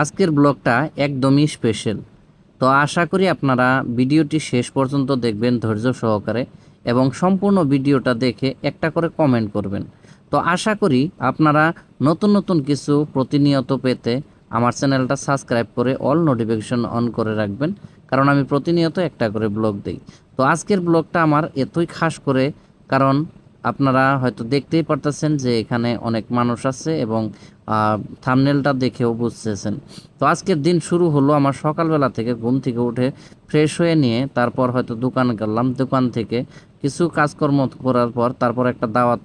আজকের ব্লগটা একদমই স্পেশাল। তো আশা করি আপনারা ভিডিওটি শেষ পর্যন্ত দেখবেন ধৈর্য সহকারে এবং সম্পূর্ণ ভিডিওটা দেখে একটা করে কমেন্ট করবেন। তো আশা করি আপনারা নতুন নতুন কিছু প্রতিনিয়ত পেতে আমার চ্যানেলটা সাবস্ক্রাইব করে অল নোটিফিকেশন অন করে রাখবেন, কারণ আমি প্রতিনিয়ত একটা করে ব্লগ দিই। তো আজকের ব্লগটা আমার এতই খাস করে, কারণ আপনারা হয়তো দেখতেই পারতেছেন যে এখানে অনেক মানুষ আছে এবং থাম্বনেলটা দেখেও বুঝতেছেন। তো আজকের দিন শুরু হলো আমার সকালবেলা থেকে, ঘুম থেকে উঠে ফ্রেশ হয়ে নিয়ে তারপর হয়তো দোকান গেলাম, দোকান থেকে কিছু কাজকর্ম করার পর তারপর একটা দাওয়াত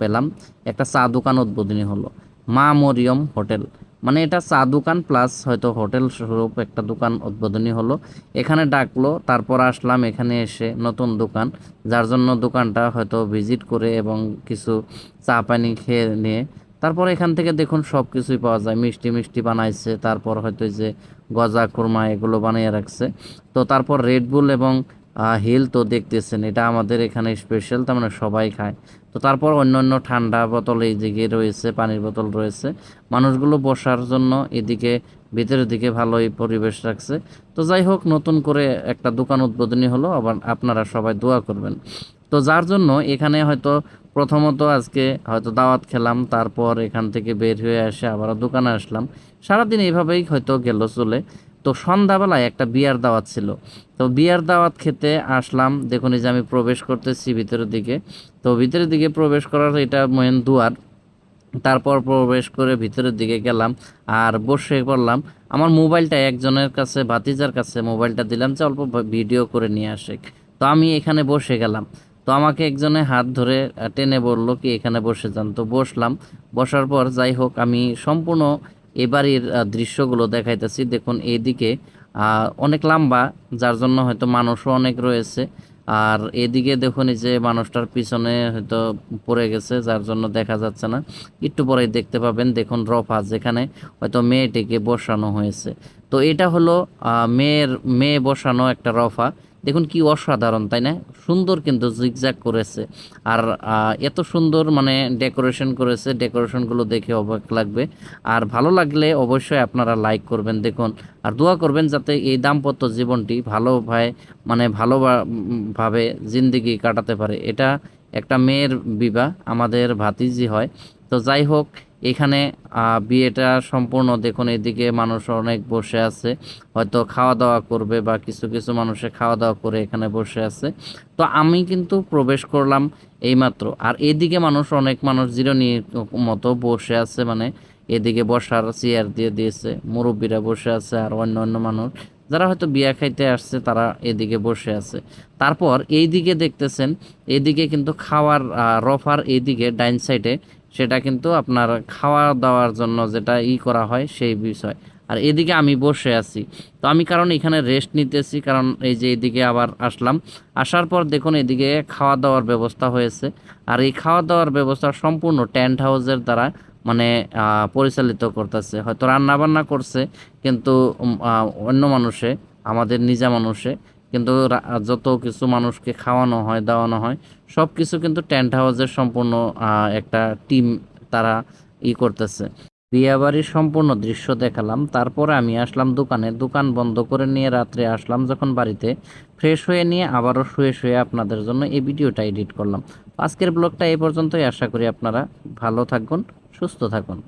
পেলাম। একটা চা দোকান উদ্বোধনী হলো, মা মরিয়ম হোটেল। মানে এটা চা দোকান প্লাস হয়তো হোটেল স্বরূপ একটা দোকান উদ্বোধনী হলো। এখানে ডাকলো, তারপর আসলাম এখানে এসে নতুন দোকান, যার জন্য দোকানটা হয়তো ভিজিট করে এবং কিছু চা পানি খেয়ে নিয়ে তারপর এখান থেকে দেখুন সব কিছুই পাওয়া যায়। মিষ্টি মিষ্টি বানাইছে, তারপর হয়তো এই যে গজা খুরমা এগুলো বানিয়ে রাখছে। তো তারপর রেডবুল এবং হিল তো দেখতেছেন, এটা আমাদের এখানে স্পেশাল, তার মানে সবাই খায়। তো তারপর অন্য অন্য ঠান্ডা বোতল এই দিকে রয়েছে, পানির বোতল রয়েছে। মানুষগুলো বসার জন্য এদিকে ভিতরের দিকে ভালোই পরিবেশ রাখছে। তো যাই হোক, নতুন করে একটা দোকান উদ্বোধনী হলো, আবার আপনারা সবাই দোয়া করবেন। তো যার জন্য এখানে হয়তো প্রথমত আজকে হয়তো দাওয়াত খেলাম, তারপর এখান থেকে বের হয়ে এসে আবারও দোকানে আসলাম। সারাদিন এইভাবেই হয়তো গেল চলে। তো সন্ধ্যাবেলায় একটা বিয়ার দাওয়াত ছিল। তো বিয়ার দাওয়াত খেতে আসলাম, দেখুন এই যে আমি প্রবেশ করতেছি ভিতরের দিকে। তো ভিতরের দিকে প্রবেশ করার এটা মেন দুয়ার। তারপর প্রবেশ করে ভিতরের দিকে গেলাম আর বসে পড়লাম। আমার মোবাইলটা একজনের কাছে, ভাতিজার কাছে মোবাইলটা দিলাম যে অল্প ভিডিও করে নিয়ে আসে। তো আমি এখানে বসে গেলাম। তো আমাকে একজনে হাত ধরে টেনে বললো কি এখানে বসে যান। তো বসলাম। বসার পর যাই হোক, আমি সম্পূর্ণ এ বাড়ির দৃশ্যগুলো দেখাইতেছি। দেখুন এইদিকে অনেক লম্বা, যার জন্য হয়তো মানুষও অনেক রয়েছে। আর এদিকে দেখুন এই যে মানুষটার পিছনে হয়তো পড়ে গেছে, যার জন্য দেখা যাচ্ছে না। একটু পরেই দেখতে পাবেন, দেখুন রফা যেখানে হয়তো মেয়েটিকে বসানো হয়েছে। তো এটা হলো মেয়ে বসানো একটা রফা। দেখুন কি অসাধারণ, তাই না? সুন্দর কিন্তু জিগজ্যাগ করেছে। আর এত সুন্দর মানে ডেকোরেশন করেছে, ডেকোরেশনগুলো দেখে অবাক লাগবে। আর ভালো লাগলে অবশ্যই আপনারা লাইক করবেন, দেখুন। আর দোয়া করবেন যাতে এই দাম্পত্য জীবনটি মানে ভাবে জিন্দেগি কাটাতে পারে। এটা একটা মেয়ের বিবাহ, আমাদের ভাতিজি হয়। তো যাই হোক, এখানে বিয়েটা সম্পূর্ণ দেখুন, এদিকে মানুষ অনেক বসে আছে, হয়তো খাওয়া দাওয়া করবে বা কিছু কিছু মানুষে খাওয়া দাওয়া করে এখানে বসে আছে। তো আমি কিন্তু প্রবেশ করলাম এইমাত্র, আর এদিকে অনেক মানুষ জিরানির মতো বসে আছে, মানে এদিকে বসার চেয়ার দিয়ে দিয়েছে, মুরব্বীরা বসে আছে আর অন্য অন্য মানুষ যারা হয়তো বিয়া খাইতে আসছে তারা এদিকে বসে আছে। তারপর এইদিকে দেখতেছেন, এদিকে কিন্তু খাওয়ার রফার এইদিকে ডাইন সাইডে সেটা কিন্তু আপনার খাওয়া দাওয়ার জন্য যেটা করা হয় সেই বিষয়। আর এদিকে আমি বসে আছি। তো আমি কারণ এখানে রেস্ট নিতেছি, কারণ এই যে এদিকে আবার আসলাম। আসার পর দেখুন এদিকে খাওয়া দাওয়ার ব্যবস্থা হয়েছে। আর এই খাওয়া দাওয়ার ব্যবস্থা সম্পূর্ণ টেন্ট হাউসের দ্বারা মানে পরিচালিত করতেছে, হয়তো রান্না বান্না করছে কিন্তু অন্য মানুষে, আমাদের নিজা মানুষে, কিন্তু যত কিছু মানুষকে খাওয়ানো হয় দাওয়ানো হয় সব কিছু কিন্তু টেন্ট হাউসের সম্পূর্ণ একটা টিম তারা করতেছে। বিয়াবাড়ির সম্পূর্ণ দৃশ্য দেখালাম, তারপরে আমি আসলাম দোকানে, দোকান বন্ধ করে নিয়ে রাত্রে আসলাম যখন বাড়িতে, ফ্রেশ হয়ে নিয়ে আবারও শুয়ে শুয়ে আপনাদের জন্য এই ভিডিওটা এডিট করলাম। আজকের ব্লগটা এই পর্যন্তই। আশা করি আপনারা ভালো থাকুন, সুস্থ থাকুন।